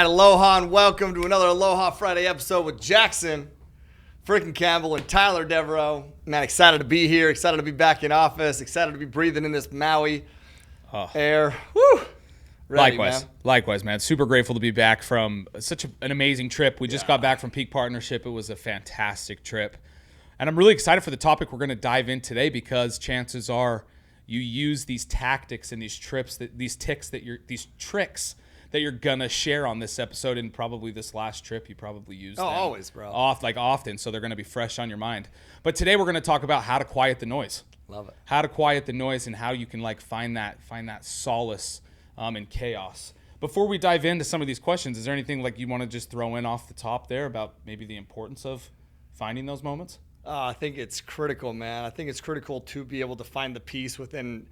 right, aloha and welcome to another Aloha Friday episode with Jackson freaking Campbell and Tyler Devereaux. Man, excited to be here, excited to be back in office, excited to be breathing in this Maui air. Woo! Ready, Likewise, man. Super grateful to be back from such an amazing trip. We just got back from Peak Partnership. It was a fantastic trip. And I'm really excited for the topic we're going to dive in today because chances are you use these tactics and these tricks that you're going to share on this episode, and probably this last trip you probably used them always, bro. Often, so they're going to be fresh on your mind. But today we're going to talk about how to quiet the noise. Love it. How to quiet the noise and how you can find that solace in chaos. Before we dive into some of these questions, is there anything you want to just throw in off the top there about maybe the importance of finding those moments? I think it's critical, man. I think it's critical to be able to find the peace within,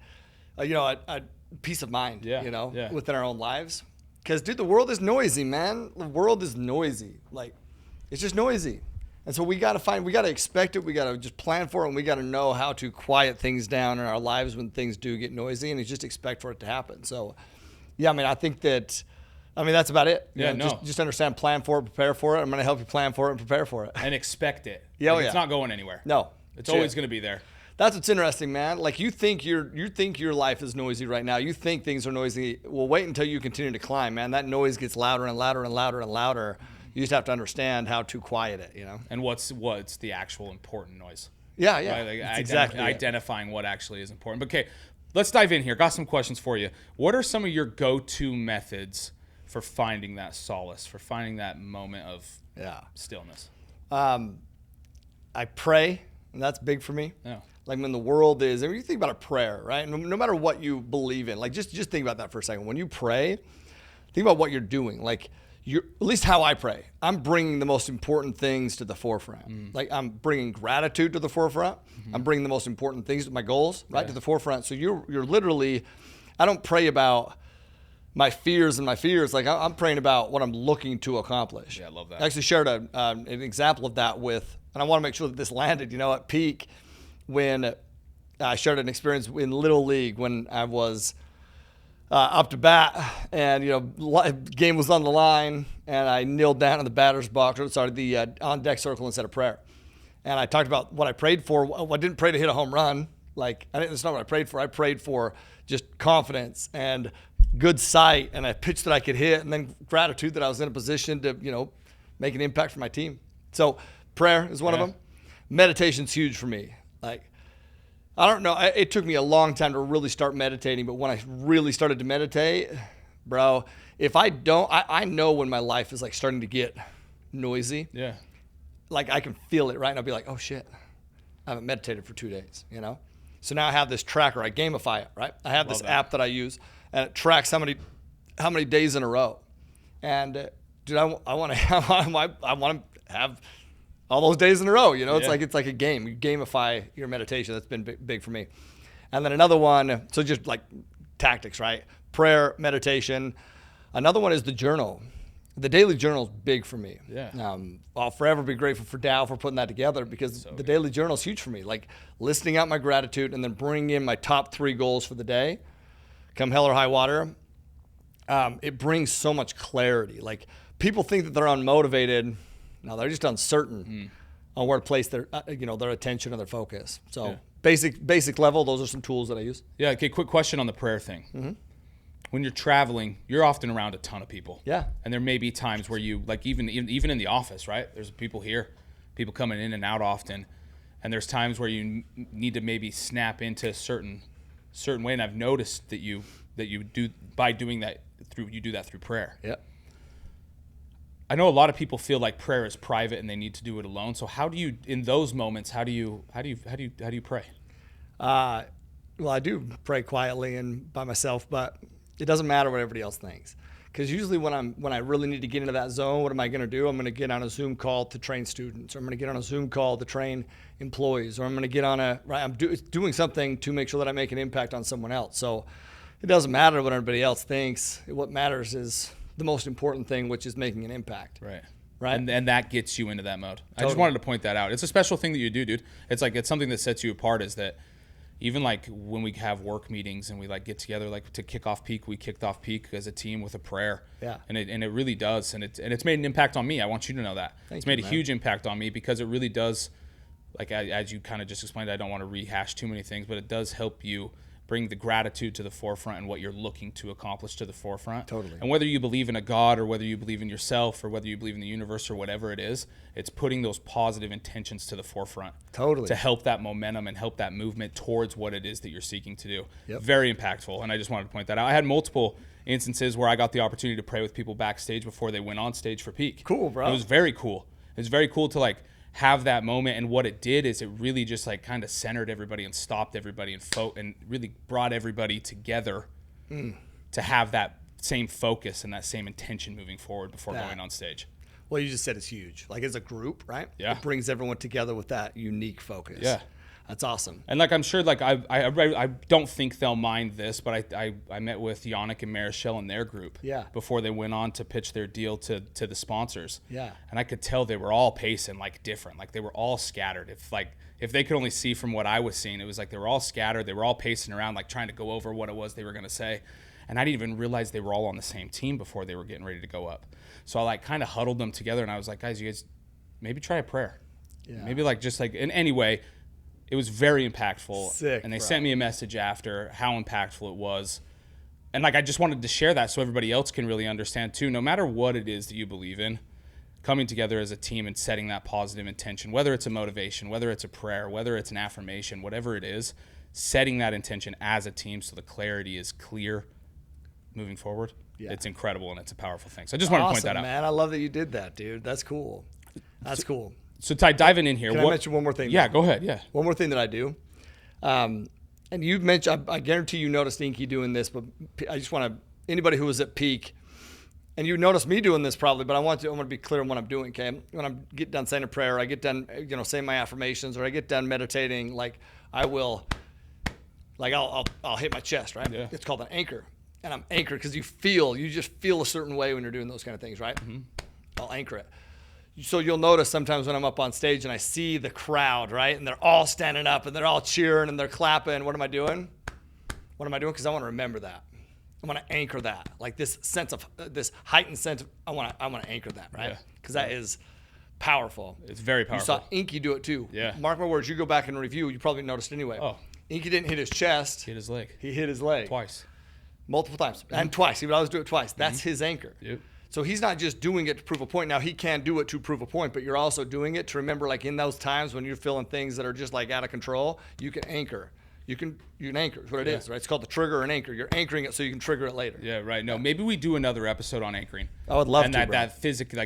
a peace of mind, within our own lives. Because, dude, the world is noisy, man. The world is noisy. It's just noisy. And so we got to expect it. We got to just plan for it. And we got to know how to quiet things down in our lives when things do get noisy, and just expect for it to happen. So, I think that's about it. Just understand, plan for it, prepare for it. I'm going to help you plan for it and prepare for it. And expect it. It's not going anywhere. No. It's always going to be there. That's what's interesting, man. You think your life is noisy right now. You think things are noisy. Well, wait until you continue to climb, man. That noise gets louder and louder and louder and louder. You just have to understand how to quiet it, And what's the actual important noise? Yeah. Right? Exactly identifying what actually is important. But okay, let's dive in here. Got some questions for you. What are some of your go-to methods for finding that solace, for finding that moment of stillness? I pray, and that's big for me. Yeah. When the world is, you think about a prayer, right? No matter what you believe in, just think about that for a second. When you pray, think about what you're doing. At least how I pray, I'm bringing the most important things to the forefront. I'm bringing gratitude to the forefront. I'm bringing the most important things, my goals, to the forefront. So you're literally, I don't pray about my fears. I'm praying about what I'm looking to accomplish. Yeah, I love that. I actually shared an example of that and I want to make sure that this landed, at Peak, when I shared an experience in Little League when I was up to bat and, game was on the line and I kneeled down in the batter's box, the on-deck circle and said a prayer. And I talked about what I prayed for. I didn't pray to hit a home run. That's not what I prayed for. I prayed for just confidence and good sight and a pitch that I could hit, and then gratitude that I was in a position to, make an impact for my team. So prayer is one of them. Meditation's huge for me. I don't know. It took me a long time to really start meditating, but when I really started to meditate, bro, if I don't, I know when my life is starting to get noisy. Yeah. I can feel it, right? And I'll be like, oh shit, I haven't meditated for 2 days, So now I have this tracker. I gamify it, right? I have this app that I use, and it tracks how many days in a row. And dude, I want to have all those days in a row, It's like a game. You gamify your meditation. That's been big for me. And then another one, so just tactics, right? Prayer, meditation. Another one is the journal. The daily journal is big for me. Yeah. I'll forever be grateful for Dow for putting that together because the daily journal is huge for me. Listing out my gratitude and then bringing in my top 3 goals for the day, come hell or high water. It brings so much clarity. People think that they're unmotivated. No, they're just uncertain on where to place their attention or their focus. So basic level, those are some tools that I use. Yeah. Okay. Quick question on the prayer thing. Mm-hmm. When you're traveling, you're often around a ton of people. Yeah. And there may be times where you even in the office, right? There's people here, people coming in and out often, and there's times where you need to maybe snap into a certain way. And I've noticed that you do by doing that through prayer. Yeah. I know a lot of people feel like prayer is private and they need to do it alone. So how do you, in those moments, how do you pray? Well, I do pray quietly and by myself, but it doesn't matter what everybody else thinks. Because usually when I really need to get into that zone, what am I going to do? I'm going to get on a Zoom call to train students, or I'm going to get on a Zoom call to train employees, or I'm going to get on I'm doing something to make sure that I make an impact on someone else. So it doesn't matter what everybody else thinks. What matters is the most important thing, which is making an impact. Right. Right. And that gets you into that mode. Totally. I just wanted to point that out. It's a special thing that you do, dude. It's something that sets you apart, is that even like when we have work meetings and we like get together, like to kick off peak, we kicked off peak as a team with a prayer. Yeah. And it really does. And it's made an impact on me. I want you to know that. It's made a huge impact on me because it really does, like as you kind of just explained, I don't want to rehash too many things, but it does help you bring the gratitude to the forefront and what you're looking to accomplish to the forefront. Totally. And whether you believe in a God or whether you believe in yourself or whether you believe in the universe or whatever it is, it's putting those positive intentions to the forefront. Totally. To help that momentum and help that movement towards what it is that you're seeking to do. Yep. Very impactful. And I just wanted to point that out. I had multiple instances where I got the opportunity to pray with people backstage before they went on stage for peak. Cool, bro. It was very cool. It was very cool to like have that moment, and what it did is it really just like kind of centered everybody and stopped everybody and really brought everybody together to have that same focus and that same intention moving forward before going on stage. Well, you just said it's huge. Like as a group, right? Yeah. It brings everyone together with that unique focus. Yeah. That's awesome. And like I'm sure, like I don't think they'll mind this, but I met with Yannick and Marichelle and their group before they went on to pitch their deal to the sponsors. Yeah. And I could tell they were all pacing like different, like they were all scattered. If they could only see from what I was seeing, it was like they were all scattered. They were all pacing around, like trying to go over what it was they were going to say. And I didn't even realize they were all on the same team before they were getting ready to go up. So I like kind of huddled them together, and I was like, guys, you guys maybe try a prayer. Yeah. Maybe like just like in any way. It was very impactful. Sick, and they sent me a message after how impactful it was. And like I just wanted to share that so everybody else can really understand too. No matter what it is that you believe in, coming together as a team and setting that positive intention, whether it's a motivation, whether it's a prayer, whether it's an affirmation, whatever it is, setting that intention as a team so the clarity is clear moving forward. Yeah. It's incredible and it's a powerful thing. So I just wanted to point that out. Man, I love that you did that, dude. That's cool. That's cool. So Ty, diving in here. Can I mention one more thing? Yeah, go ahead. Yeah. One more thing that I do. And you mentioned, I guarantee you noticed Inky doing this, but I just want to, anybody who was at peak, and you noticed me doing this probably, but I want to be clear on what I'm doing, okay? When I get done saying a prayer, I get done, saying my affirmations, or I get done meditating, like I will, like I'll hit my chest, right? Yeah. It's called an anchor. And I'm anchored because you just feel a certain way when you're doing those kind of things, right? Mm-hmm. I'll anchor it. So you'll notice sometimes when I'm up on stage and I see the crowd, right? And they're all standing up and they're all cheering and they're clapping. What am I doing? Because I want to remember that. I want to anchor that. Like this sense of, this heightened sense of, I want to anchor that, right? Because that is powerful. It's very powerful. You saw Inky do it too. Yeah. Mark my words, you go back and review, you probably noticed anyway. Oh. Inky didn't hit his chest. He hit his leg. He hit his leg. Twice. Multiple times. And twice. He would always do it twice. That's his anchor. Yep. So he's not just doing it to prove a point. Now, he can do it to prove a point, but you're also doing it to remember, like in those times when you're feeling things that are just like out of control, you can anchor. You can anchor. That's what it is, right? It's called the trigger and anchor. You're anchoring it so you can trigger it later. Yeah, right. No, maybe we do another episode on anchoring. I would love and to. And that physical,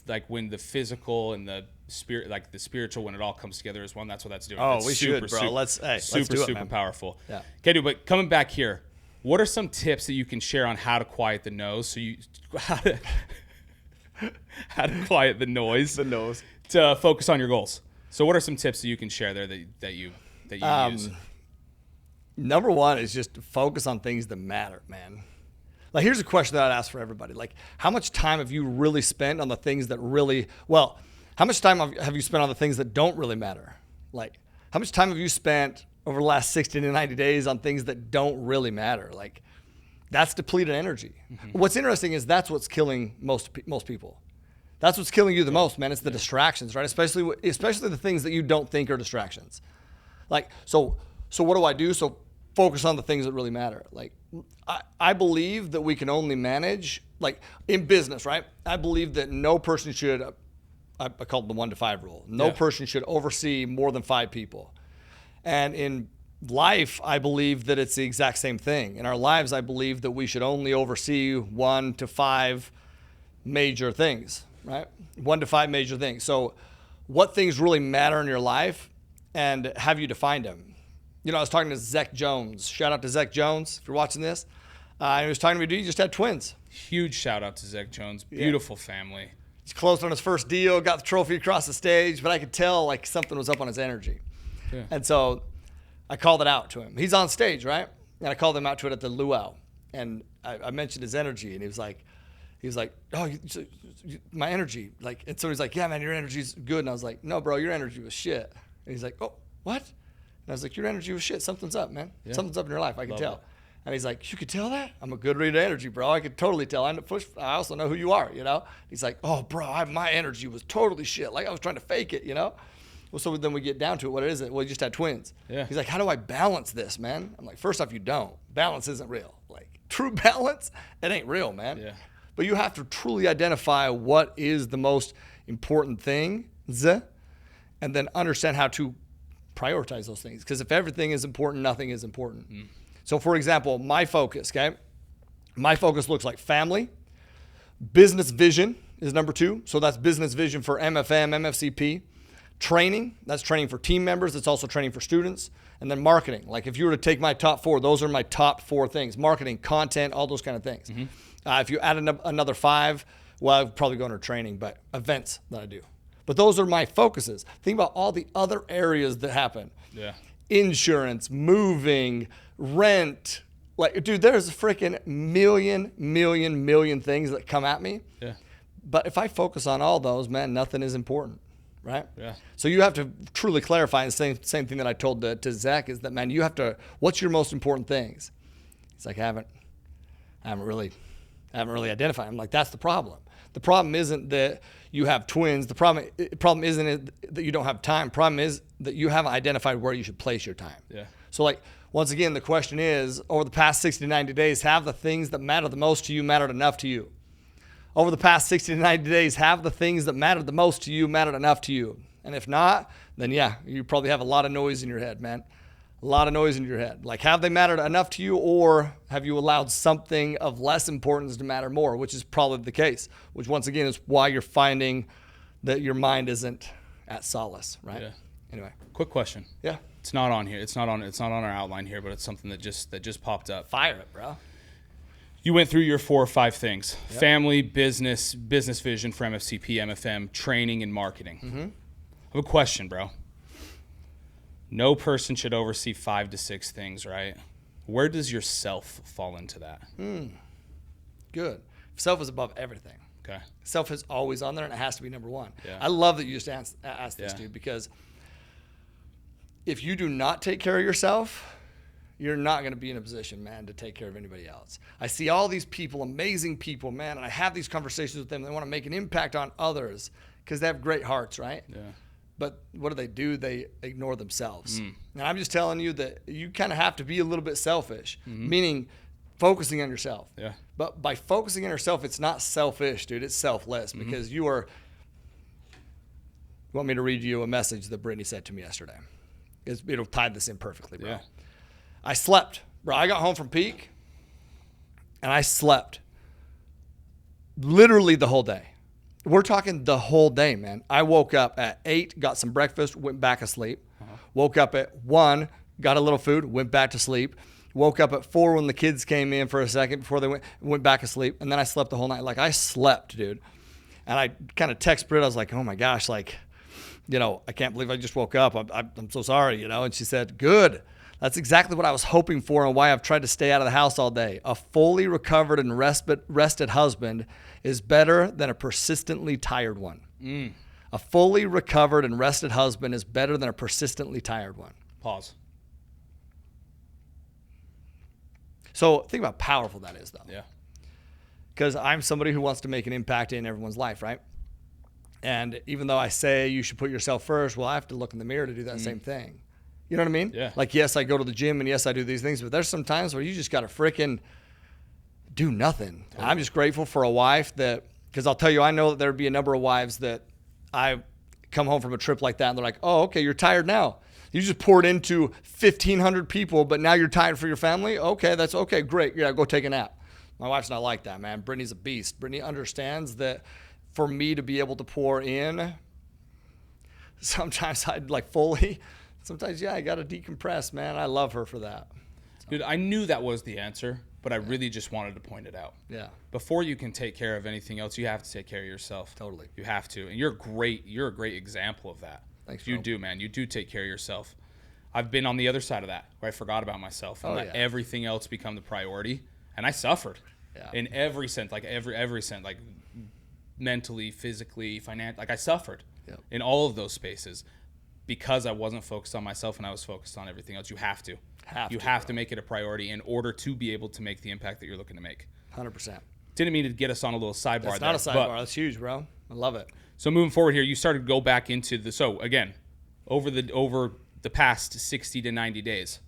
like when the physical and the spirit, like the spiritual, when it all comes together as one. That's what that's doing. Oh, it's we should, bro. Let's do it, super man. Powerful. Yeah. Okay, dude. But coming back here, what are some tips that you can share on how to quiet the nose? So how to quiet the noise to focus on your goals. So what are some tips that you can share there that you use? Number one is just to focus on things that matter, man. Like here's a question that I'd ask for everybody. Like how much time have you really spent on the things that really, how much time have you spent on the things that don't really matter? Like how much time have you spent over the last 60 to 90 days on things that don't really matter? Like that's depleted energy. Mm-hmm. What's interesting is that's what's killing most people. That's what's killing you the most, man. It's the distractions, right? Especially the things that you don't think are distractions. Like, so what do I do? So focus on the things that really matter. Like, I believe that we can only manage, like in business, right? I believe that no person should, I call it the 1 to 5 rule. No person should oversee more than 5 people. And in life, I believe that it's the exact same thing. In our lives, I believe that we should only oversee 1 to 5 major things, right? 1 to 5 major things. So what things really matter in your life, and have you defined them? I was talking to Zach Jones. Shout out to Zach Jones if you're watching this. He was talking to me, dude, he just had twins. Huge shout out to Zach Jones. Beautiful family. He's closed on his first deal, got the trophy across the stage, but I could tell like something was up on his energy. Yeah. And so I called it out to him. He's on stage, right? And I called him out to it at the luau. And I mentioned his energy, and he was like, oh, my energy. Like, and so he's like, yeah, man, your energy's good. And I was like, no, bro, your energy was shit. And he's like, oh, what? And I was like, your energy was shit. Something's up, man. Yeah. Something's up in your life. I can Love tell. it. And he's like, you could tell that? I'm a good reader of energy, bro. I could totally tell. I also know who you are, you know? He's like, oh, bro, my energy was totally shit. Like I was trying to fake it, you know? Well, so then we get down to it. What is it? Well, you just had twins. Yeah. He's like, how do I balance this, man? I'm like, first off, you don't. Balance isn't real. Like true balance, it ain't real, man. Yeah. But you have to truly identify what is the most important thing, and then understand how to prioritize those things. Because if everything is important, nothing is important. So for example, my focus, okay? My focus looks like family. Business vision is number 2. So that's business vision for MFM, MFCP. Training, that's training for team members. It's also training for students. And then marketing. Like if you were to take my top 4, those are my top 4 things. Marketing, content, all those kind of things. If you add another 5, well, I'd probably go into training, but events that I do. But those are my focuses. Think about all the other areas that happen. Yeah. Insurance, moving, rent. Like, dude, there's a freaking million things that come at me. Yeah. But if I focus on all those, man, nothing is important, right? Yeah. So you have to truly clarify. And the same thing that I told to Zach is that, man, you have to, what's your most important things? He's like, I haven't really identified. I'm like, that's the problem. The problem isn't that you have twins. The problem isn't it that you don't have time. Problem is that you haven't identified where you should place your time. Yeah. So like, once again, the question is, over the past 60 to 90 days, have the things that matter the most to you mattered enough to you? Over the past 60 to 90 days, have the things that mattered the most to you mattered enough to you? And if not, then yeah, you probably have a lot of noise in your head, man. A lot of noise in your head. Like, have they mattered enough to you, or have you allowed something of less importance to matter more, which is probably the case, which once again is why you're finding that your mind isn't at solace, right? Yeah. Anyway. Quick question. Yeah. It's not on here. It's not on our outline here, but it's something that just popped up. Fire it, bro. You went through your 4 or 5 things: family, business vision for MFCP, MFM, training, and marketing. I have a question, bro. No person should oversee 5 to 6 things, right? Where does your self fall into that? Good. Self is above everything. Okay. Self is always on there, and it has to be number 1. Yeah. I love that you just asked this, Yeah. dude, because if you do not take care of yourself, you're not going to be in a position, man, to take care of anybody else. I see all these people, amazing people, man, and I have these conversations with them. They want to make an impact on others because they have great hearts, right? Yeah. But what do? They ignore themselves. And I'm just telling you that you kind of have to be a little bit selfish, meaning focusing on yourself. Yeah. But by focusing on yourself, it's not selfish, dude. It's selfless because you want me to read you a message that Brittany said to me yesterday. It'll tie this in perfectly, bro. Yeah. I slept, bro. I got home from Peak, and I slept literally the whole day. We're talking the whole day, man. I woke up at 8, got some breakfast, went back asleep. Woke up at 1, got a little food, went back to sleep. Woke up at 4 when the kids came in for a second before they went back asleep. And then I slept the whole night. Like, I slept, dude. And I kind of text Britt. I was like, oh, my gosh, like, you know, I can't believe I just woke up. I'm so sorry, you know. And she said, good. That's exactly what I was hoping for and why I've tried to stay out of the house all day. A fully recovered and rested husband is better than a persistently tired one. A fully recovered and rested husband is better than a persistently tired one. Pause. So think about how powerful that is, though. Yeah. Because I'm somebody who wants to make an impact in everyone's life, right? And even though I say you should put yourself first, well, I have to look in the mirror to do that same thing. You know what I mean? Yeah. Like, yes, I go to the gym and yes, I do these things, but there's some times where you just got to freaking do nothing. Totally. I'm just grateful for a wife that, because I'll tell you, I know that there'd be a number of wives that I come home from a trip like that and they're like, oh, okay, you're tired now. You just poured into 1,500 people, but now you're tired for your family? Okay, that's okay, great. Yeah, go take a nap. My wife's not like that, man. Brittany's a beast. Brittany understands that for me to be able to pour in, sometimes I'd like fully, sometimes, yeah, I got to decompress, man. I love her for that. So. Dude, I knew that was the answer, but I really just wanted to point it out. Yeah. Before you can take care of anything else, you have to take care of yourself. Totally. You have to. And you're great. You're a great example of that. Thanks, You bro. do, man. You do take care of yourself. I've been on the other side of that, where I forgot about myself and let everything else become the priority. And I suffered in every sense, like every sense, like mentally, physically, financially. Like I suffered in all of those spaces. because I wasn't focused on myself and I was focused on everything else. You have to. You have to make it a priority in order to be able to make the impact that you're looking to make. 100%. Didn't mean to get us on a little sidebar there. It's not a sidebar. That's huge, bro. I love it. So moving forward here, you started to go back into the, so again, over the past 60 to 90 days.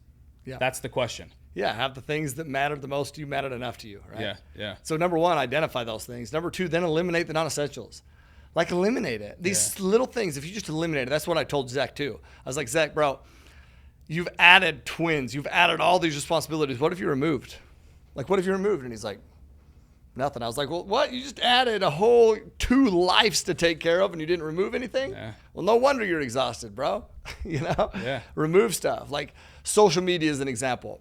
Yeah. That's the question. Yeah, have the things that matter the most to you mattered enough to you, right? Yeah. So number one, identify those things. Number two, then eliminate the non-essentials. Like eliminate it. These little things, if you just eliminate it, that's what I told Zach too. I was like, Zach, bro, you've added twins. You've added all these responsibilities. What if you removed? Like, what if you removed? And he's like, nothing. I was like, well, what? You just added a whole 2 lives to take care of and you didn't remove anything? Yeah. Well, no wonder you're exhausted, bro. You know? Yeah. Remove stuff. Like social media is an example.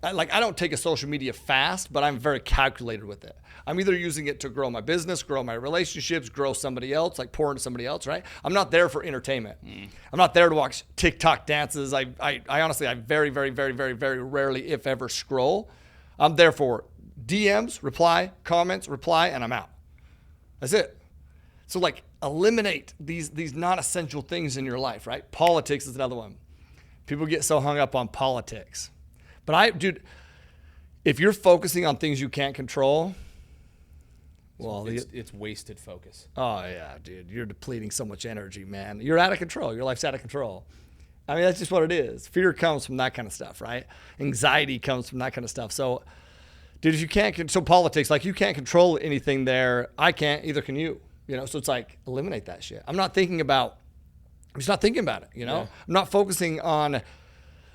I don't take a social media fast, but I'm very calculated with it. I'm either using it to grow my business, grow my relationships, grow somebody else, like pour into somebody else, right? I'm not there for entertainment. I'm not there to watch TikTok dances. I honestly, I very, very, very, very, very rarely, if ever, scroll. I'm there for DMs, reply, comments, reply, and I'm out. That's it. So like eliminate these non-essential things in your life, right? Politics is another one. People get so hung up on politics. But dude, if you're focusing on things you can't control, well, it's wasted focus. Oh yeah, dude, you're depleting so much energy, man. You're out of control. Your life's out of control. I mean, that's just what it is. Fear comes from that kind of stuff, right? Anxiety comes from that kind of stuff. So, dude, if you can't, so politics, like you can't control anything there. I can't, either can you. You know, so it's like eliminate that shit. I'm just not thinking about it. You know, I'm not focusing on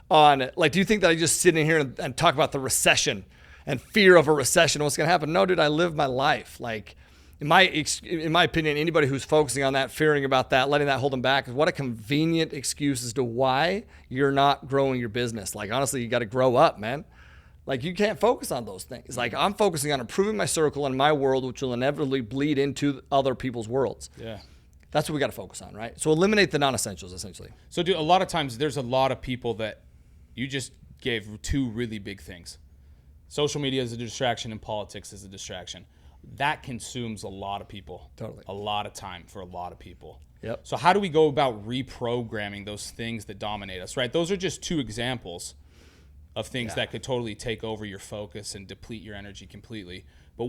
like, do you think that I just sit in here and talk about the recession and fear of a recession and what's going to happen? No, dude, I live my life. Like, in my opinion, anybody who's focusing on that, fearing about that, letting that hold them back, what a convenient excuse as to why you're not growing your business. Like, honestly, you got to grow up, man. Like, you can't focus on those things. Like, I'm focusing on improving my circle and my world, which will inevitably bleed into other people's worlds. Yeah. That's what we got to focus on, right? So eliminate the non-essentials, essentially. So, dude, a lot of times there's a lot of people that you just gave 2 really big things. Social media is a distraction and politics is a distraction. That consumes a lot of people. Totally. A lot of time for a lot of people. Yep. So how do we go about reprogramming those things that dominate us, right? Those are just 2 examples of things that could totally take over your focus and deplete your energy completely. But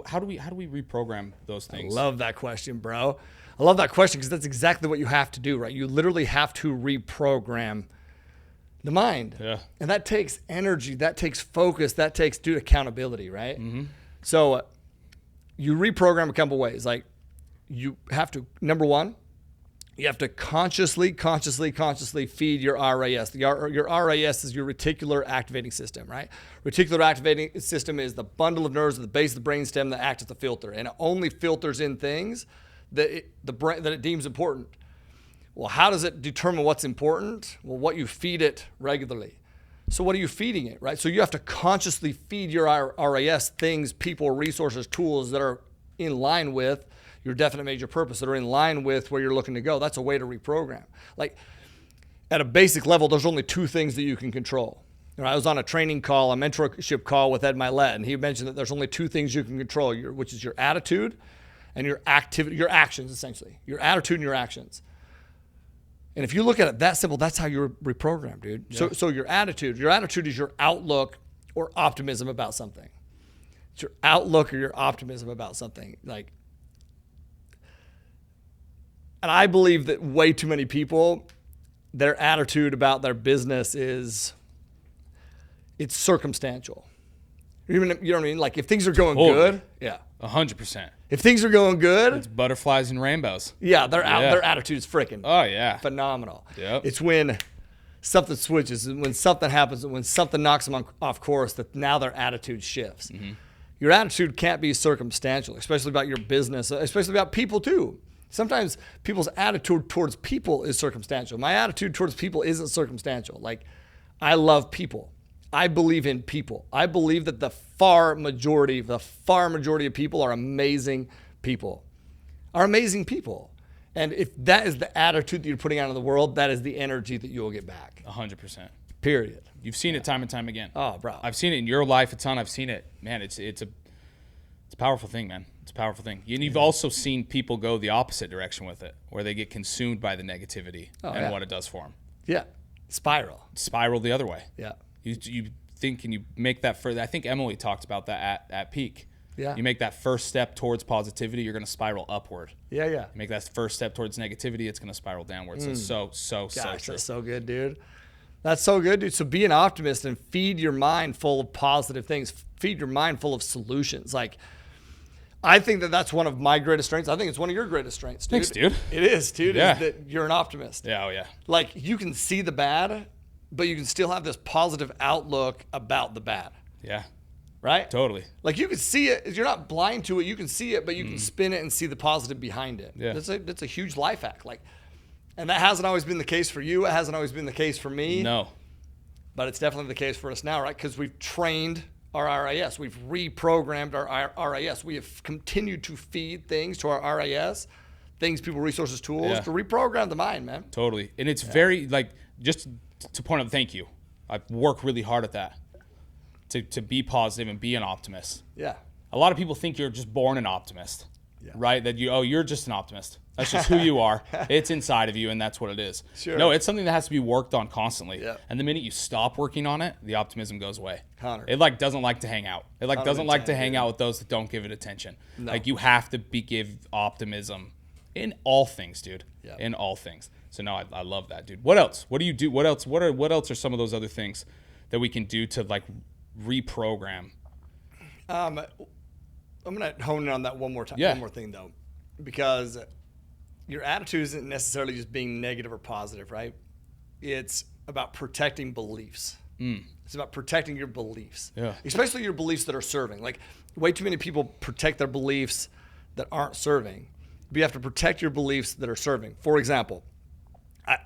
how do we reprogram those things? I love that question, bro. I love that question because that's exactly what you have to do, right? You literally have to reprogram the mind. Yeah. And that takes energy, that takes focus, that takes, dude, accountability, right? Mm-hmm. So you reprogram a couple ways. Like, you have to, number one, you have to consciously feed your RAS. Your RAS is your reticular activating system, right? Reticular activating system is the bundle of nerves at the base of the brainstem that act as a filter, and it only filters in things that it deems important. Well, how does it determine what's important? Well, what you feed it regularly. So what are you feeding it, right? So you have to consciously feed your RAS things, people, resources, tools that are in line with your definite major purpose, that are in line with where you're looking to go. That's a way to reprogram. Like, at a basic level, there's only 2 things that you can control. You know, I was on a training call, a mentorship call with Ed Milet, and he mentioned that there's only 2 things you can control, which is your attitude and your activity, your actions, essentially. Your attitude and your actions. And if you look at it that simple, that's how you're reprogrammed, dude. Yeah. So your attitude is your outlook or optimism about something. It's your outlook or your optimism about something. Like, and I believe that way too many people, their attitude about their business it's circumstantial. You know what I mean? Like, if things are going good, 100%. If things are going good, it's butterflies and rainbows. Yeah, their attitude is freaking phenomenal. Yep. It's when something switches, when something happens, when something knocks them off course, that now their attitude shifts. Mm-hmm. Your attitude can't be circumstantial, especially about your business, especially about people too. Sometimes people's attitude towards people is circumstantial. My attitude towards people isn't circumstantial. Like, I love people. I believe in people. I believe that the far majority of people are amazing people. And if that is the attitude that you're putting out in the world, that is the energy that you will get back. 100%. Period. You've seen it time and time again. Oh, bro. I've seen it in your life a ton. I've seen it. Man, it's a powerful thing, man. It's a powerful thing. And you've also seen people go the opposite direction with it, where they get consumed by the negativity and what it does for them. Yeah. Spiral the other way. Yeah. You think, and you make that further. I think Emily talked about that at Peak. Yeah. You make that first step towards positivity, you're going to spiral upward. Yeah. You make that first step towards negativity, it's going to spiral downwards. So true. That's so good, dude. That's so good, dude. So be an optimist and feed your mind full of positive things. Feed your mind full of solutions. Like, I think that's one of my greatest strengths. I think it's one of your greatest strengths, dude. Thanks, dude. It is, dude. Yeah. Is that you're an optimist. Yeah, oh yeah. Like, you can see the bad, but you can still have this positive outlook about the bad. Yeah. Right? Totally. Like, you can see it. You're not blind to it. You can see it, but you can spin it and see the positive behind it. Yeah. That's a huge life hack. Like, and that hasn't always been the case for you. It hasn't always been the case for me. No. But it's definitely the case for us now, right? Because we've trained our RIS. We've reprogrammed our RIS. We have continued to feed things to our RIS, things, people, resources, tools, to reprogram the mind, man. Totally. And it's very, like, just to point out, thank you. I work really hard at that, to be positive and be an optimist. Yeah. A lot of people think you're just born an optimist, right? That you're just an optimist. That's just who you are. It's inside of you, and that's what it is. Sure. No, it's something that has to be worked on constantly. Yeah. And the minute you stop working on it, the optimism goes away. 100. It like doesn't like to hang out. It like doesn't like to hang out with those that don't give it attention. No. Like, you have to give optimism in all things, dude. Yeah. In all things. So no, I love that, dude. What else? What do you do? What else are some of those other things that we can do to, like, reprogram? I'm gonna hone in on that one more time. Yeah. One more thing though, because your attitude isn't necessarily just being negative or positive, right? It's about protecting beliefs. It's about protecting your beliefs, especially your beliefs that are serving. Like, way too many people protect their beliefs that aren't serving. But you have to protect your beliefs that are serving. For example,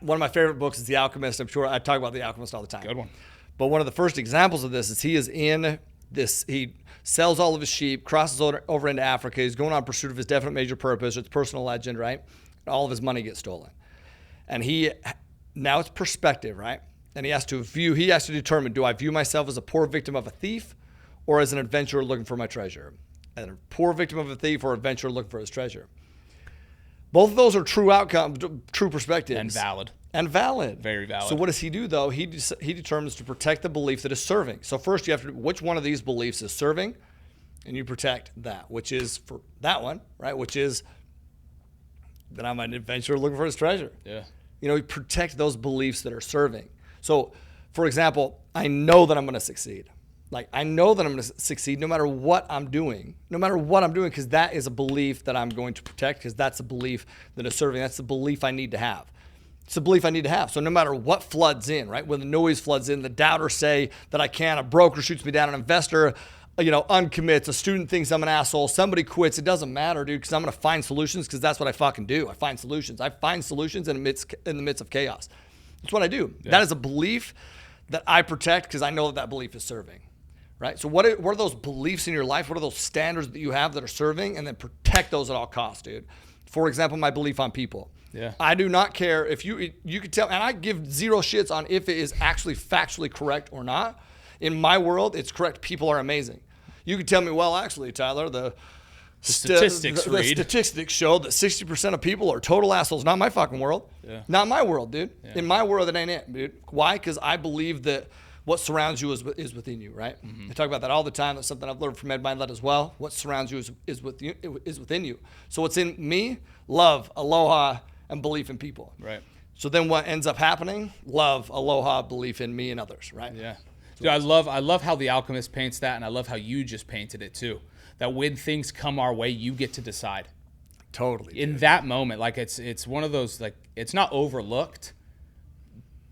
one of my favorite books is The Alchemist. I'm sure I talk about The Alchemist all the time. Good one. But one of the first examples of this is he sells all of his sheep, crosses over into Africa. He's going on pursuit of his definite major purpose. It's personal legend, right? All of his money gets stolen. And now it's perspective, right? And he has to determine, do I view myself as a poor victim of a thief or as an adventurer looking for my treasure? And a poor victim of a thief or adventurer looking for his treasure. Both of those are true outcomes, true perspectives. And valid. Very valid. Very valid. So what does he do, though? He determines to protect the belief that is serving. So first you have to, which one of these beliefs is serving? And you protect that, which is for that one, right? Which is that I'm an adventurer looking for his treasure. Yeah. You protect those beliefs that are serving. So, for example, I know that I'm going to succeed. Like, I know that I'm going to succeed no matter what I'm doing. Because that is a belief that I'm going to protect, because that's a belief that is serving. That's the belief I need to have. It's a belief I need to have. So no matter what floods in, right? When the noise floods in, the doubters say that I can't, a broker shoots me down, an investor, uncommits, a student thinks I'm an asshole, somebody quits. It doesn't matter, dude, because I'm going to find solutions, because that's what I fucking do. I find solutions. I find solutions in the midst of chaos. That's what I do. Yeah. That is a belief that I protect, because I know that belief is serving, right? So what are those beliefs in your life? What are those standards that you have that are serving? And then protect those at all costs, dude. For example, my belief on people. Yeah. I do not care if you could tell, and I give zero shits on if it is actually factually correct or not. In my world, it's correct. People are amazing. You could tell me, well, actually, Tyler, the statistics show that 60% of people are total assholes. Not my fucking world. Yeah. Not my world, dude. Yeah. In my world, it ain't it, dude. Why? Because I believe that what surrounds you is within you, right? Mm-hmm. I talk about that all the time. That's something I've learned from Ed Mindlet as well. What surrounds you is within you. So what's in me? Love, aloha, and belief in people. Right. So then what ends up happening? Love, aloha, belief in me and others, right? Yeah. Dude, I love how The Alchemist paints that, and I love how you just painted it too. That when things come our way, you get to decide. Totally. In that moment, like it's one of those, like, it's not overlooked,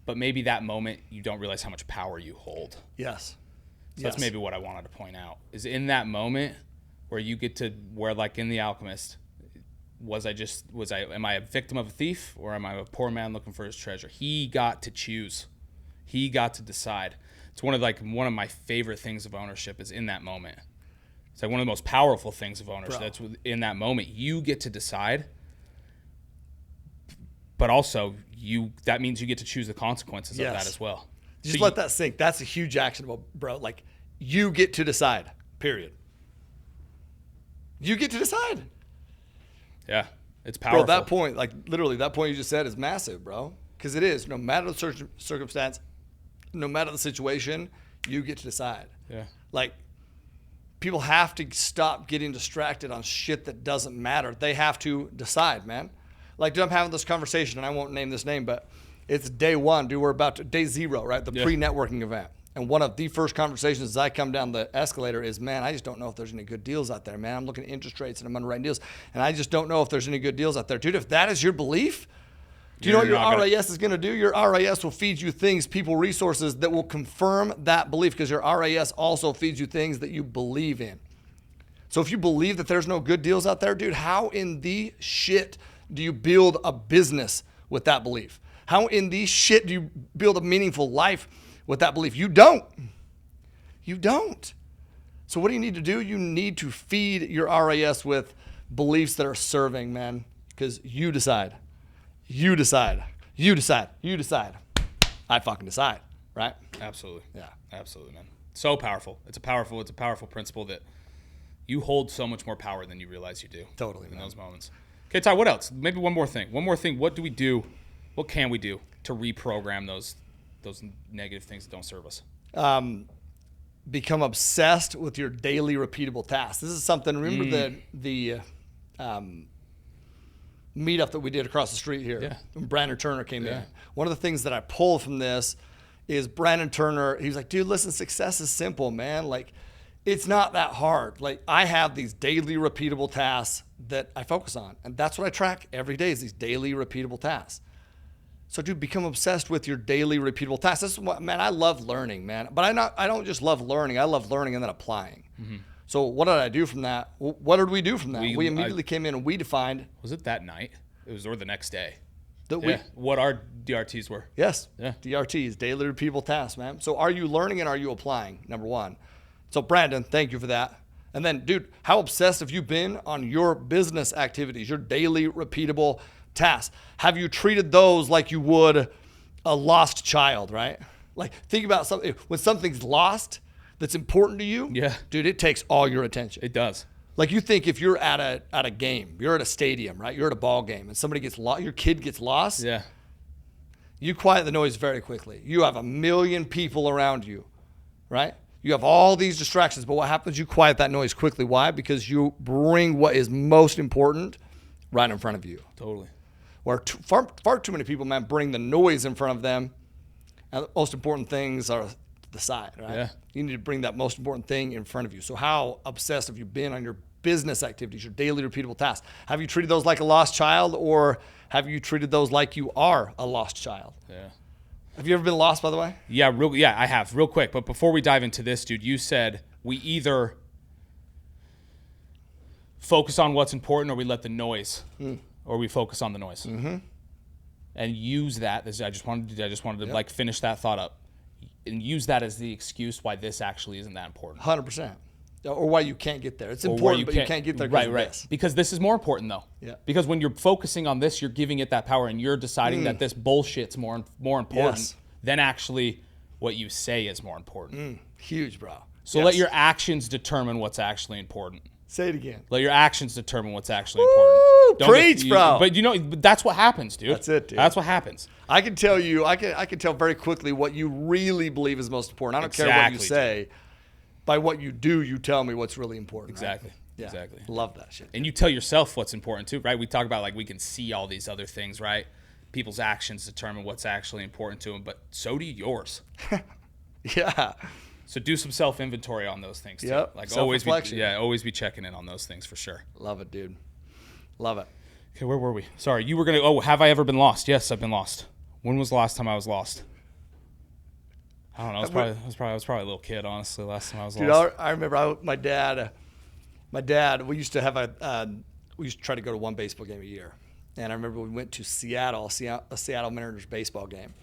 but maybe that moment you don't realize how much power you hold. Yes. So that's maybe what I wanted to point out, is in that moment where you get to, where like in The Alchemist, am I a victim of a thief, or am I a poor man looking for his treasure? He got to choose. He got to decide. It's one of my favorite things of ownership is in that moment. It's like one of the most powerful things of ownership. That's in that moment. You get to decide, but also that means you get to choose the consequences of that as well. Just let that sink. That's a huge actionable, bro. Like, you get to decide, period. You get to decide. Yeah, it's powerful. Bro, that point, like literally that point you just said is massive, bro. Because it is. No matter the circumstance, no matter the situation, you get to decide. Yeah. Like, people have to stop getting distracted on shit that doesn't matter. They have to decide, man. Like, dude, I'm having this conversation, and I won't name this name, but it's day one, dude. We're about to, day zero, right? The pre-networking event. And one of the first conversations as I come down the escalator is, man, I just don't know if there's any good deals out there, man. I'm looking at interest rates and I'm underwriting deals, and I just don't know if there's any good deals out there. Dude, if that is your belief, do you know what your RAS is going to do? Your RAS will feed you things, people, resources that will confirm that belief, because your RAS also feeds you things that you believe in. So if you believe that there's no good deals out there, dude, how in the shit do you build a business with that belief? How in the shit do you build a meaningful life with that belief? You don't. You don't. So what do you need to do? You need to feed your RAS with beliefs that are serving, man, because you decide. You decide. You decide. You decide. I fucking decide, right? Absolutely. Yeah. Absolutely, man. So powerful. It's a powerful principle that you hold so much more power than you realize you do. Totally, in those moments. Okay, Ty, what else? Maybe one more thing. What do we do? What can we do to reprogram those negative things that don't serve us? Become obsessed with your daily repeatable tasks. This is something, remember the meetup that we did across the street here. Yeah. When Brandon Turner came in. One of the things that I pulled from this is Brandon Turner, he was like, dude, listen, success is simple, man. Like, it's not that hard. Like, I have these daily repeatable tasks that I focus on. And that's what I track every day, is these daily repeatable tasks. So, dude, become obsessed with your daily repeatable tasks. This is what, man, I love learning, man. But I don't just love learning. I love learning and then applying. Mm-hmm. So what did I do from that? What did we do from that? We immediately came in and we defined. Was it that night? It was, or the next day? What our DRTs were. Yes. Yeah. DRTs, daily repeatable tasks, man. So are you learning and are you applying? Number one. So Brandon, thank you for that. And then, dude, how obsessed have you been on your business activities, your daily repeatable tasks? Have you treated those like you would a lost child, right? Like, think about something. When something's lost that's important to you, dude, it takes all your attention. It does. Like, you think if you're at a game, you're at a stadium, right? You're at a ball game and somebody gets lost, your kid gets lost. Yeah. You quiet the noise very quickly. You have 1 million people around you, right? You have all these distractions, but what happens? You quiet that noise quickly. Why? Because you bring what is most important right in front of you. Totally. Where far too many people, man, bring the noise in front of them, and the most important things are the side, right? Yeah. You need to bring that most important thing in front of you. So how obsessed have you been on your business activities, your daily repeatable tasks? Have you treated those like a lost child, or have you treated those like you are a lost child? Yeah. Have you ever been lost, by the way? Yeah, I have. Real quick, but before we dive into this, dude, you said we either focus on what's important or we let the noise, or we focus on the noise. Mm-hmm. And use that. I just wanted to like finish that thought up, and use that as the excuse why this actually isn't that important. 100%. Or why you can't get there. It's important, but you can't get there. Right. Because this is more important, though. Yeah. Because when you're focusing on this, you're giving it that power, and you're deciding that this bullshit's more important than actually what you say is more important. Huge, bro. So let your actions determine what's actually important. Say it again. Let your actions determine what's actually important. Preach, bro. But that's what happens, dude. That's it, dude. That's what happens. I can tell you, I can tell very quickly what you really believe is most important. I don't care what you say. Dude. By what you do, you tell me what's really important. Exactly. Right? Yeah. Exactly. Love that shit. And you tell yourself what's important too, right? We talk about like we can see all these other things, right? People's actions determine what's actually important to them, but so do yours. Yeah. So do some self-inventory on those things too. Yep. Like always be checking in on those things for sure. Love it, dude. Love it. Okay, where were we? Sorry, you were gonna. Have I ever been lost? Yes, I've been lost. When was the last time I was lost? I don't know. I was probably a little kid, honestly. Last time I was lost. I remember my dad. We used to have we used to try to go to one baseball game a year, and I remember we went to Seattle, a Seattle Mariners baseball game,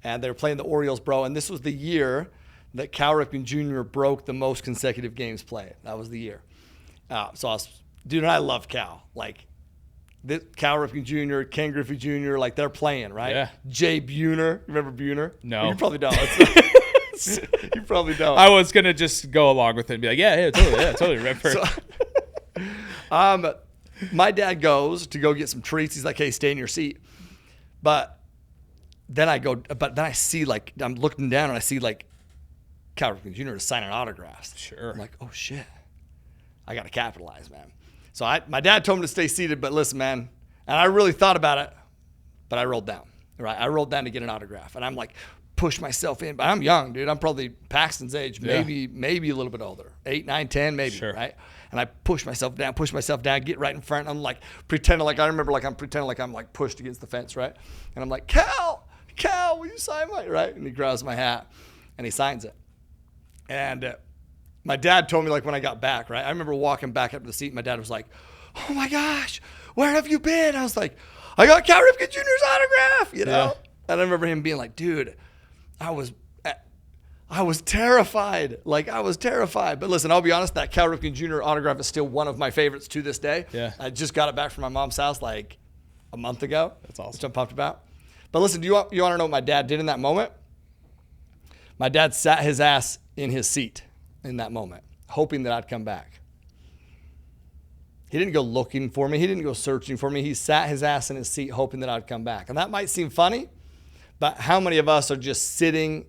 and they were playing the Orioles, bro. And this was the year that Cal Ripken Jr. broke the most consecutive games played. That was the year. And I love Cal. Like, Cal Ripken Jr., Ken Griffey Jr., like they're playing, right? Yeah. Jay Buhner. Remember Buhner? No. You probably don't. You probably don't. I was going to just go along with it and be like, totally remember. My dad goes to go get some treats. He's like, hey, stay in your seat. But then I see, like, I'm looking down and I see, like, Cal Ripken Jr. is signing autographs. Sure. I'm like, oh, shit. I got to capitalize, man. So my dad told me to stay seated, but listen, man, and I really thought about it, but I rolled down, right? I rolled down to get an autograph, and I'm like, push myself in. But I'm young, dude. I'm probably Paxton's age, maybe a little bit older, 8, 9, 10, maybe, sure. right? And I push myself down, get right in front. I'm like pretending like I'm like pushed against the fence, right? And I'm like, Cal, will you sign my, right? And he grabs my hat, and he signs it. And my dad told me, like, when I got back, right? I remember walking back up to the seat. My dad was like, oh my gosh, where have you been? I was like, I got Cal Ripken Jr.'s autograph, you know? Yeah. And I remember him being like, dude, I was terrified. Like, I was terrified. But listen, I'll be honest, that Cal Ripken Jr. autograph is still one of my favorites to this day. Yeah. I just got it back from my mom's house like a month ago. That's awesome. Which I'm pumped about. But listen, you want to know what my dad did in that moment? My dad sat his ass in his seat in that moment, hoping that I'd come back. He didn't go looking for me. He didn't go searching for me. He sat his ass in his seat hoping that I'd come back. And that might seem funny, but how many of us are just sitting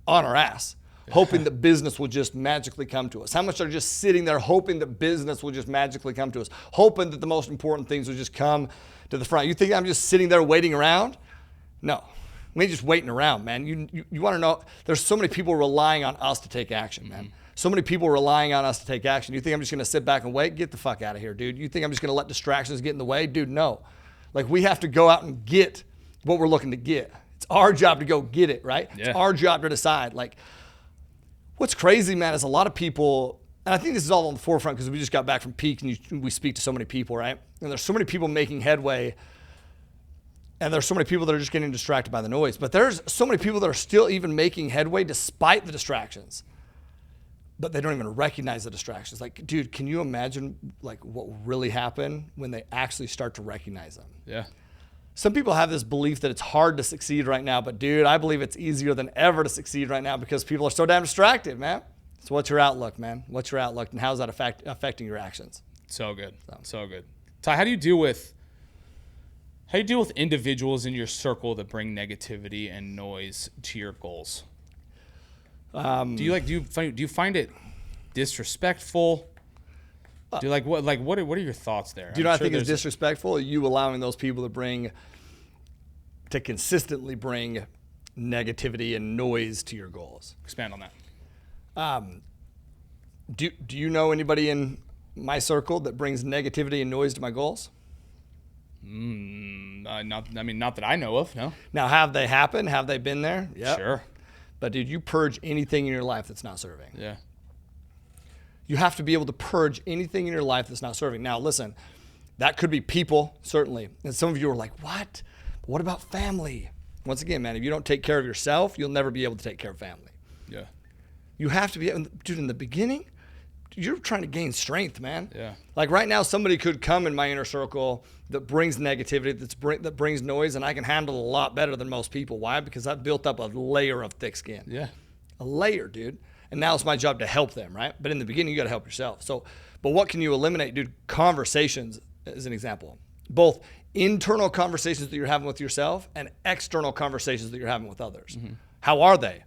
on our ass, hoping that business will just magically come to us? How much are just sitting there hoping that business will just magically come to us, hoping that the most important things will just come to the front? You think I'm just sitting there waiting around? No. We ain't just waiting around, man. You want to know, there's so many people relying on us to take action, man. So many people relying on us to take action. You think I'm just going to sit back and wait? Get the fuck out of here, dude. You think I'm just going to let distractions get in the way? Dude, no. Like, we have to go out and get what we're looking to get. It's our job to go get it, right? Yeah. It's our job to decide. Like, what's crazy, man, is a lot of people, and I think this is all on the forefront because we just got back from Peak and we speak to so many people, right? And there's so many people making headway, and there's so many people that are just getting distracted by the noise. But there's so many people that are still even making headway despite the distractions. But they don't even recognize the distractions. Like, dude, can you imagine, like, what will really happen when they actually start to recognize them? Yeah. Some people have this belief that it's hard to succeed right now, but dude, I believe it's easier than ever to succeed right now because people are so damn distracted, man. So what's your outlook, man? What's your outlook, and how's that affecting your actions? So good. So good. Ty, how do you deal with individuals in your circle that bring negativity and noise to your goals? Do you find it disrespectful? Do you what are your thoughts there? Do you know what I think is disrespectful? You allowing those people to consistently bring negativity and noise to your goals. Expand on that. Do you know anybody in my circle that brings negativity and noise to my goals? Not that I know of. No. Now, have they happened? Have they been there? Yeah. Sure. But dude, you purge anything in your life that's not serving. Yeah. You have to be able to purge anything in your life that's not serving. Now, listen, that could be people, certainly. And some of you are like, what? But what about family? Once again, man, if you don't take care of yourself, you'll never be able to take care of family. Yeah. You have to be, dude, in the beginning, you're trying to gain strength, man. Yeah. Like right now, somebody could come in my inner circle that brings negativity, that brings noise, and I can handle it a lot better than most people. Why? Because I've built up a layer of thick skin. Yeah. A layer, dude. And now it's my job to help them, right? But in the beginning, you got to help yourself. So, but what can you eliminate, dude? Conversations is an example. Both internal conversations that you're having with yourself and external conversations that you're having with others. Mm-hmm. How are they?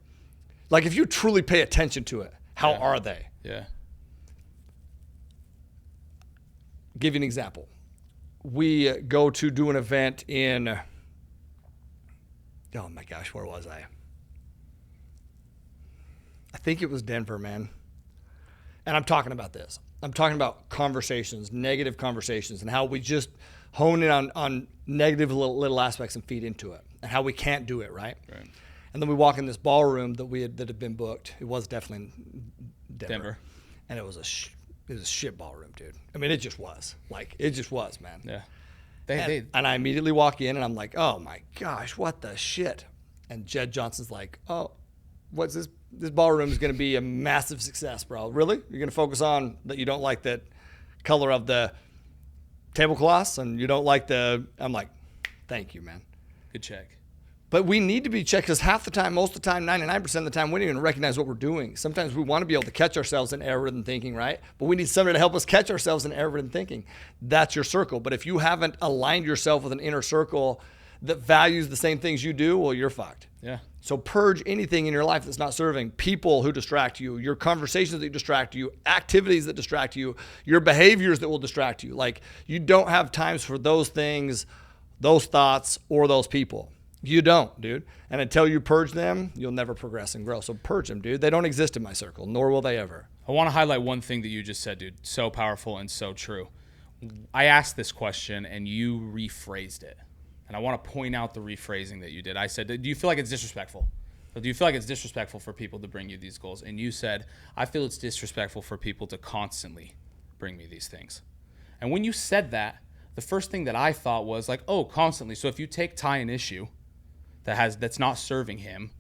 Like if you truly pay attention to it, how are they? Yeah. Give you an example. We go to do an event in, oh my gosh, where was I? I think it was Denver, man. And I'm talking about this. I'm talking about conversations, negative conversations, and how we just hone in on negative little aspects and feed into it, and how we can't do it, right? Right. And then we walk in this ballroom that had been booked. It was definitely in Denver. And it was a shit ballroom, dude. I mean, it just was. Like, it just was, man. Yeah. And I immediately walk in, and I'm like, oh, my gosh, what the shit? And Jed Johnson's like, oh, what's this? This ballroom is going to be a massive success, bro. Really? You're going to focus on that you don't like the color of the tablecloths and you don't like I'm like, thank you, man. Good check. But we need to be checked because half the time, most of the time, 99% of the time, we don't even recognize what we're doing. Sometimes we want to be able to catch ourselves in error-ridden thinking, right? But we need somebody to help us catch ourselves in error-ridden thinking. That's your circle. But if you haven't aligned yourself with an inner circle that values the same things you do, well, you're fucked. Yeah. So purge anything in your life that's not serving. People who distract you, your conversations that distract you, activities that distract you, your behaviors that will distract you. Like, you don't have times for those things, those thoughts, or those people. You don't, dude. And until you purge them, you'll never progress and grow. So purge them, dude. They don't exist in my circle, nor will they ever. I want to highlight one thing that you just said, dude. So powerful and so true. I asked this question and you rephrased it. And I want to point out the rephrasing that you did. I said, do you feel like it's disrespectful? Do you feel like it's disrespectful for people to bring you these goals? And you said, I feel it's disrespectful for people to constantly bring me these things. And when you said that, the first thing that I thought was like, oh, constantly. So if you take Ty an issue that's not serving him,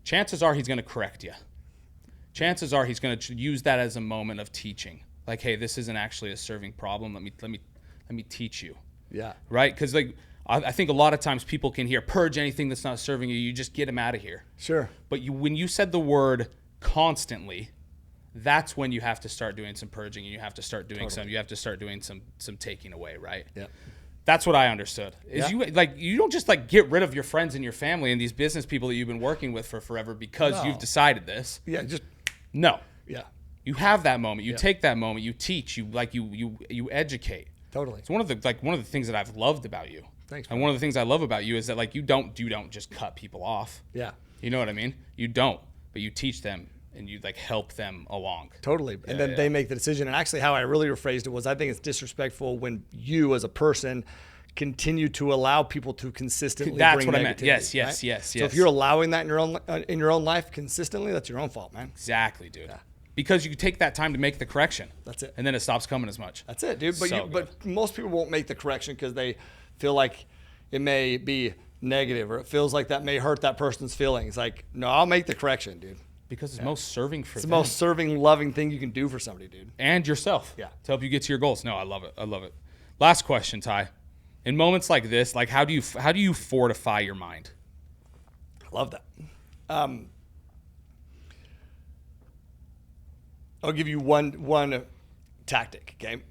chances are he's going to correct you. Chances are he's going to use that as a moment of teaching. Like, hey, this isn't actually a serving problem. Let me teach you. Yeah. Right? Because like I think a lot of times people can hear purge anything that's not serving you. You just get them out of here. Sure. But when you said the word constantly, that's when you have to start doing some purging and you have to start doing you have to start doing some taking away, right? Yeah. That's what I understood. You don't just like get rid of your friends and your family and these business people that you've been working with for forever because you've decided this. Yeah, just no. Yeah. You have that moment. You take that moment. You teach. You educate. Totally. It's one of the things that I've loved about you. Thanks. And one of the things I love about you is that like you don't just cut people off. Yeah. You know what I mean? You don't, but you teach them and you like help them along. Totally. And then they make the decision. And actually how I really rephrased it was, I think it's disrespectful when you as a person continue to allow people to consistently That's bring what I negativity, meant. Yes. So if you're allowing that in your own life consistently, that's your own fault, man. Exactly, dude. Yeah. Because you take that time to make the correction. That's it. And then it stops coming as much. That's it, dude. But most people won't make the correction because they feel like it may be negative or it feels like that may hurt that person's feelings. Like, no, I'll make the correction, dude. Because it's most serving for them. It's the most serving, loving thing you can do for somebody, dude. And yourself. Yeah. To help you get to your goals. No, I love it. I love it. Last question, Ty. In moments like this, like how do you fortify your mind? I love that. I'll give you one tactic, okay?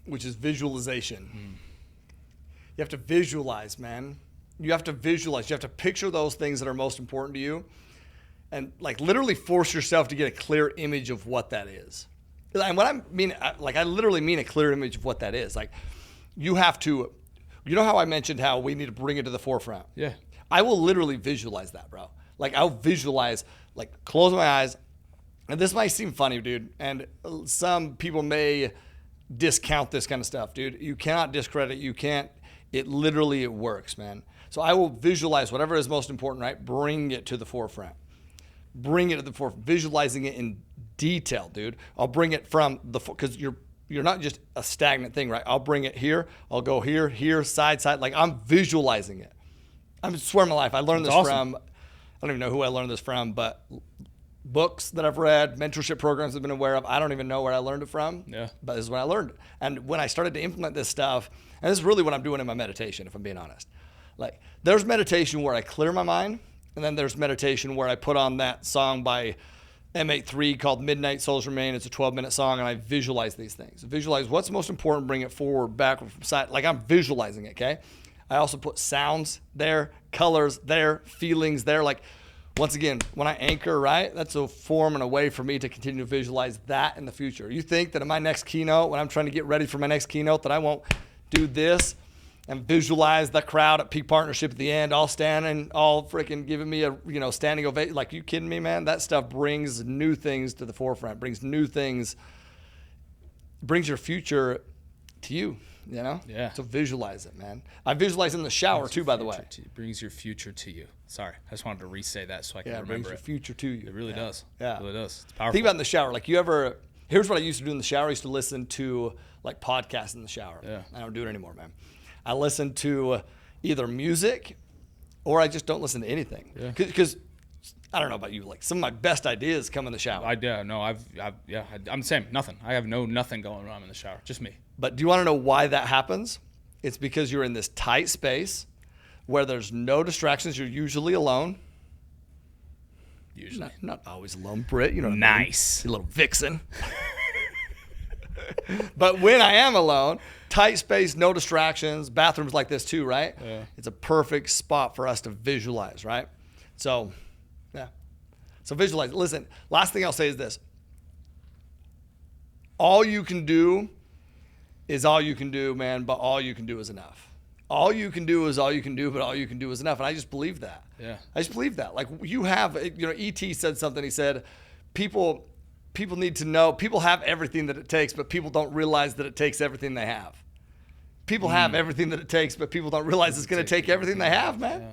Which is visualization. You have to visualize, man. You have to visualize. You have to picture those things that are most important to you and like literally force yourself to get a clear image of what that is. And what I mean, like I literally mean a clear image of what that is. Like you have to, you know how I mentioned how we need to bring it to the forefront? Yeah. I will literally visualize that, bro. Like I'll visualize, like close my eyes. And this might seem funny, dude. And some people may discount this kind of stuff, dude. You cannot discredit. You can't. It works, man. So I will visualize whatever is most important, right? Bring it to the forefront. Bring it to the forefront. Visualizing it in detail, dude. I'll bring it from because you're not just a stagnant thing, right? I'll bring it here. I'll go here, side. Like I'm visualizing it. I swear on my life. I learned this from, I don't even know who I learned this from, but books that I've read, mentorship programs I've been aware of. I don't even know where I learned it from. Yeah. But this is what I learned. And when I started to implement this stuff, and this is really what I'm doing in my meditation, if I'm being honest. Like there's meditation where I clear my mind, and then there's meditation where I put on that song by M83 called Midnight Souls Remain. It's a 12-minute song, and I visualize these things. Visualize what's most important, bring it forward, backward, from side. Like I'm visualizing it, okay? I also put sounds there, colors there, feelings there. Like once again, when I anchor, right, that's a form and a way for me to continue to visualize that in the future. You think that in my next keynote, when I'm trying to get ready for my next keynote, that I won't do this and visualize the crowd at Peak Partnership at the end, all standing, all freaking giving me a standing ovation? Like, you kidding me, man? That stuff brings new things to the forefront, brings new things, brings your future to you. You know? Yeah. So visualize it, man. I visualize in the shower too, by the way. It brings your future to you. Sorry, I just wanted to re-say that so I can remember brings your future to you. It really does. Yeah. It really does. It's powerful. Think about in the shower. Like here's what I used to do in the shower. I used to listen to like podcasts in the shower. Yeah. I don't do it anymore, man. I listen to either music or I just don't listen to anything. Yeah. Because I don't know about you, like some of my best ideas come in the shower. I'm the same. Nothing. I have nothing going on in the shower. Just me. But do you want to know why that happens? It's because you're in this tight space where there's no distractions. You're usually alone. Usually. Not always alone, Britt. You know what Nice. I mean? You little vixen. But when I am alone, tight space, no distractions, bathrooms like this too, right? Yeah. It's a perfect spot for us to visualize, right? So, yeah. So visualize. Listen, last thing I'll say is this. All you can do is all you can do, man, but all you can do is enough. All you can do is all you can do, but all you can do is enough. And I just believe that. Yeah. I just believe that. Like you have, E.T. said something. He said, people need to know, people have everything that it takes, but people don't realize that it takes everything they have. People have everything that it takes, but people don't realize it's going to take everything they have, man. Yeah.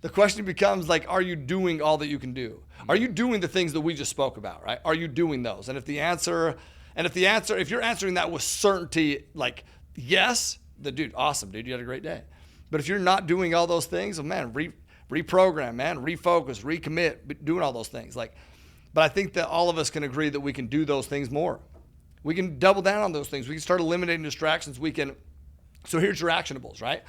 The question becomes like, are you doing all that you can do? Are you doing the things that we just spoke about, right? Are you doing those? And if you're answering that with certainty, like yes, then dude, awesome, dude, you had a great day. But if you're not doing all those things, well, man, reprogram, man, refocus, recommit, doing all those things. But I think that all of us can agree that we can do those things more. We can double down on those things. We can start eliminating distractions. So here's your actionables, right?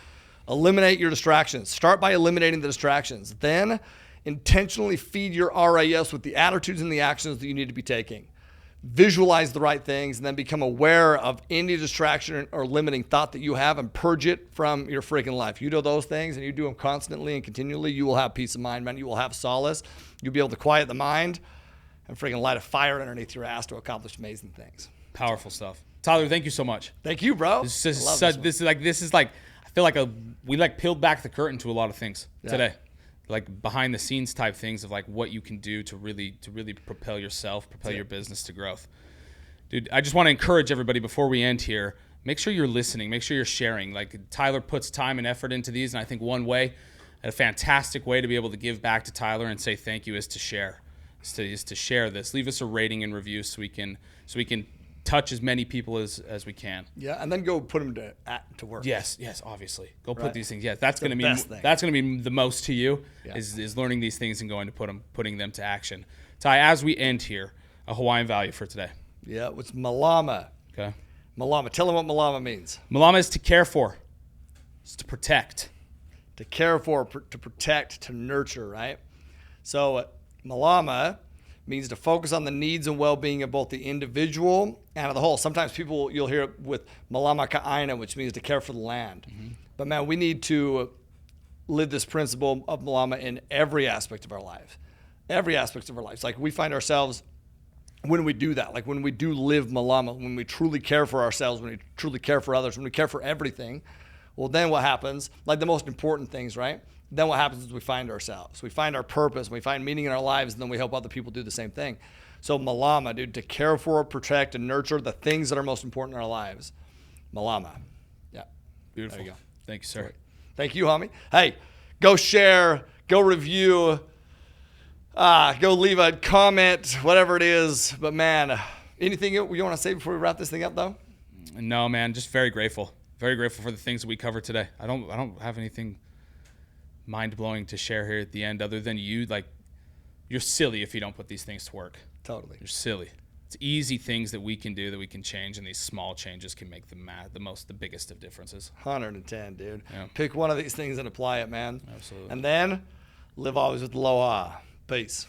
Eliminate your distractions. Start by eliminating the distractions. Then intentionally feed your RAS with the attitudes and the actions that you need to be taking. Visualize the right things and then become aware of any distraction or limiting thought that you have and purge it from your freaking life. You do those things and you do them constantly and continually, you will have peace of mind, man. You will have solace. You'll be able to quiet the mind and freaking light a fire underneath your ass to accomplish amazing things. Powerful stuff. Tyler, thank you so much. Thank you, bro. This is like I feel like we peeled back the curtain to a lot of things today. Like behind the scenes type things of like what you can do to really propel yourself, propel your business to growth. Dude, I just want to encourage everybody before we end here, make sure you're listening, make sure you're sharing. Like Tyler puts time and effort into these, and I think one way, a fantastic way to be able to give back to Tyler and say thank you is to share. Is to share this. Leave us a rating and review so we can touch as many people as we can. Yeah, and then go put them to work. Yes, obviously. Go put these things. Yeah, that's going to be the most to you is learning these things and going to putting them to action. Ty, as we end here, a Hawaiian value for today. Yeah, it's malama. Okay. Malama. Tell them what malama means. Malama is to care for. It's to protect. To care for, to protect, to nurture, right? So malama means to focus on the needs and well-being of both the individual and of the whole. Sometimes you'll hear it with malama ka'aina, which means to care for the land. Mm-hmm. But man, we need to live this principle of malama in every aspect of our life. Every aspect of our lives. Like we find ourselves when we do that, like when we do live malama, when we truly care for ourselves, when we truly care for others, when we care for everything, well, then what happens? Like the most important things, right? Then what happens is we find ourselves. We find our purpose. We find meaning in our lives, and then we help other people do the same thing. So malama, dude, to care for, protect, and nurture the things that are most important in our lives. Malama. Yeah. Beautiful. There you go. Thank you, sir. Great. Thank you, homie. Hey, go share, go review, go leave a comment, whatever it is. But man, anything you want to say before we wrap this thing up, though? No, man, just very grateful. Very grateful for the things that we covered today. I don't have anything mind-blowing to share here at the end other than you're silly if you don't put these things to work. Totally. You're silly. It's easy things that we can do, that we can change, and these small changes can make the biggest of differences. 110, dude. Yeah. Pick one of these things and apply it, man. Absolutely. And then live always with aloha. Peace.